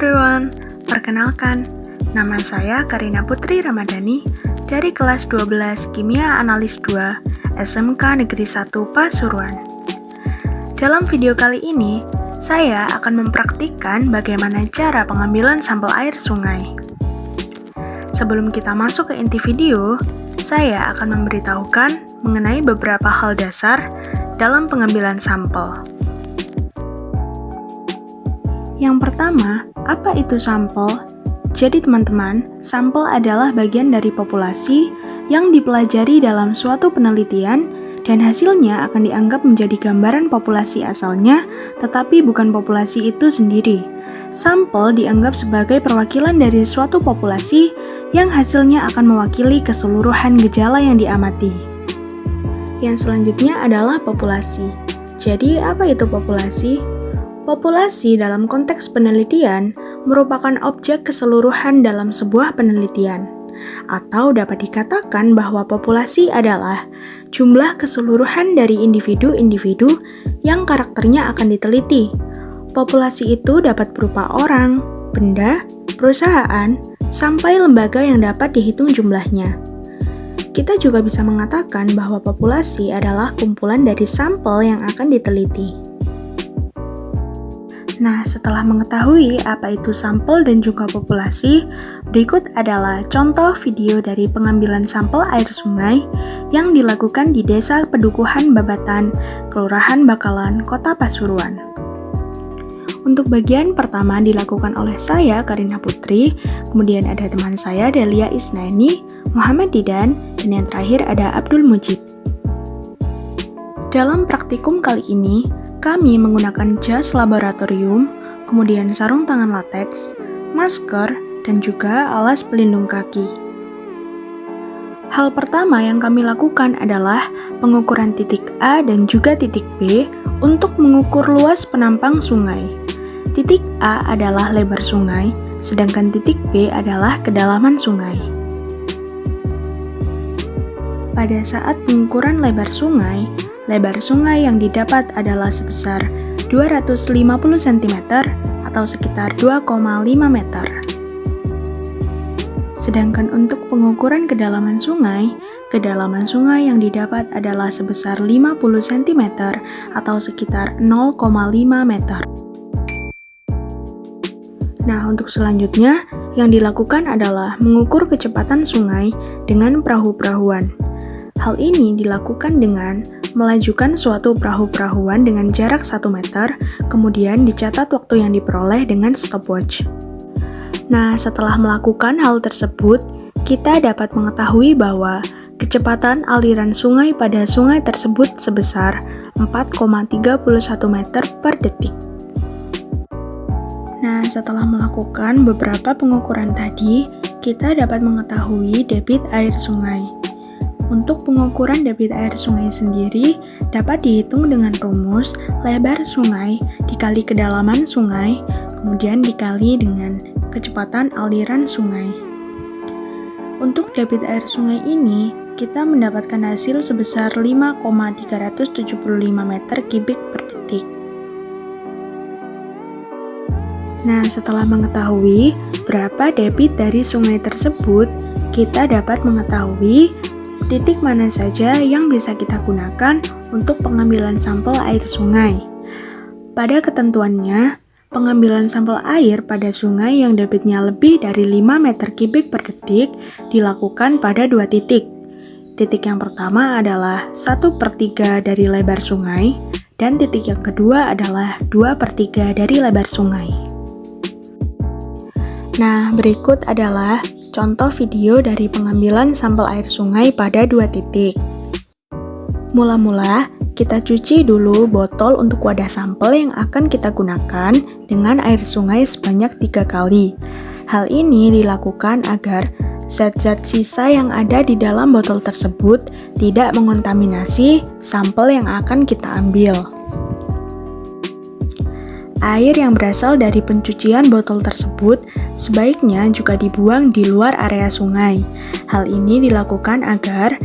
everyone, perkenalkan, nama saya Karina Putri Ramadhani dari kelas 12 Kimia Analis 2 SMK Negeri 1 Pasuruan. Dalam video kali ini, saya akan mempraktikkan bagaimana cara pengambilan sampel air sungai. Sebelum kita masuk ke inti video, saya akan memberitahukan mengenai beberapa hal dasar dalam pengambilan sampel. Yang pertama, apa itu sampel? Jadi teman-teman, sampel adalah bagian dari populasi yang dipelajari dalam suatu penelitian dan hasilnya akan dianggap menjadi gambaran populasi asalnya, tetapi bukan populasi itu sendiri. Sampel dianggap sebagai perwakilan dari suatu populasi yang hasilnya akan mewakili keseluruhan gejala yang diamati. Yang selanjutnya adalah populasi. Jadi, apa itu populasi? Populasi dalam konteks penelitian merupakan objek keseluruhan dalam sebuah penelitian, atau dapat dikatakan bahwa populasi adalah jumlah keseluruhan dari individu-individu yang karakternya akan diteliti. Populasi itu dapat berupa orang, benda, perusahaan, sampai lembaga yang dapat dihitung jumlahnya. Kita juga bisa mengatakan bahwa populasi adalah kumpulan dari sampel yang akan diteliti. Nah, setelah mengetahui apa itu sampel dan juga populasi, berikut adalah contoh video dari pengambilan sampel air sungai yang dilakukan di Desa Pedukuhan Babatan, Kelurahan Bakalan, Kota Pasuruan. Untuk bagian pertama dilakukan oleh saya, Karina Putri, kemudian ada teman saya, Delia Isnaini, Muhammad Didan, dan yang terakhir ada Abdul Mujib. Dalam praktikum kali ini, kami menggunakan jas laboratorium, kemudian sarung tangan lateks, masker, dan juga alas pelindung kaki. Hal pertama yang kami lakukan adalah pengukuran titik A dan juga titik B untuk mengukur luas penampang sungai. Titik A adalah lebar sungai, sedangkan titik B adalah kedalaman sungai. Pada saat pengukuran lebar sungai yang didapat adalah sebesar 250 cm atau sekitar 2,5 meter. Sedangkan untuk pengukuran kedalaman sungai yang didapat adalah sebesar 50 cm atau sekitar 0,5 meter. Nah, untuk selanjutnya, yang dilakukan adalah mengukur kecepatan sungai dengan perahu-perahuan. Hal ini dilakukan dengan melajukan suatu perahu-perahuan dengan jarak 1 meter, kemudian dicatat waktu yang diperoleh dengan stopwatch. Nah, setelah melakukan hal tersebut, kita dapat mengetahui bahwa kecepatan aliran sungai pada sungai tersebut sebesar 4,31 meter per detik. Nah, setelah melakukan beberapa pengukuran tadi, kita dapat mengetahui debit air sungai. Untuk pengukuran debit air sungai sendiri dapat dihitung dengan rumus lebar sungai dikali kedalaman sungai, kemudian dikali dengan kecepatan aliran sungai. Untuk debit air sungai ini, kita mendapatkan hasil sebesar 5,375 meter kubik per detik. Nah, setelah mengetahui berapa debit dari sungai tersebut, kita dapat mengetahui titik mana saja yang bisa kita gunakan untuk pengambilan sampel air sungai. Pada ketentuannya, pengambilan sampel air pada sungai yang debitnya lebih dari 5 meter kubik per detik dilakukan pada 2 titik. Titik yang pertama adalah 1/3 dari lebar sungai, dan titik yang kedua adalah 2/3 dari lebar sungai. Nah, berikut adalah contoh video dari pengambilan sampel air sungai pada 2 titik. Mula-mula, kita cuci dulu botol untuk wadah sampel yang akan kita gunakan dengan air sungai sebanyak 3 kali. Hal ini dilakukan agar zat-zat sisa yang ada di dalam botol tersebut tidak mengontaminasi sampel yang akan kita ambil. Air yang berasal dari pencucian botol tersebut sebaiknya juga dibuang di luar area sungai. Hal ini dilakukan agar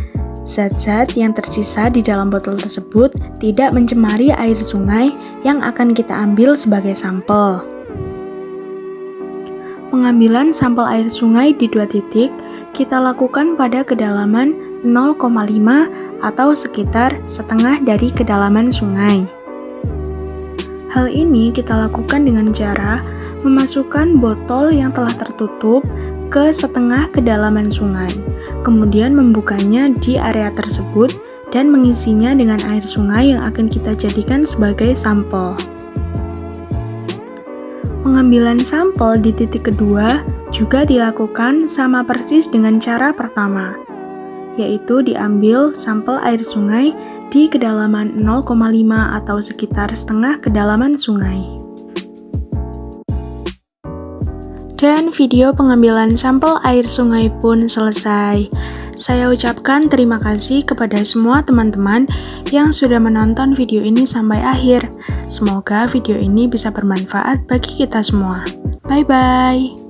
zat-zat yang tersisa di dalam botol tersebut tidak mencemari air sungai yang akan kita ambil sebagai sampel. Pengambilan sampel air sungai di 2 titik kita lakukan pada kedalaman 0,5 atau sekitar setengah dari kedalaman sungai. Hal ini kita lakukan dengan cara memasukkan botol yang telah tertutup ke setengah kedalaman sungai, kemudian membukanya di area tersebut dan mengisinya dengan air sungai yang akan kita jadikan sebagai sampel. Pengambilan sampel di titik kedua juga dilakukan sama persis dengan cara pertama, yaitu diambil sampel air sungai di kedalaman 0,5 atau sekitar setengah kedalaman sungai. Dan video pengambilan sampel air sungai pun selesai. Saya ucapkan terima kasih kepada semua teman-teman yang sudah menonton video ini sampai akhir. Semoga video ini bisa bermanfaat bagi kita semua. Bye-bye.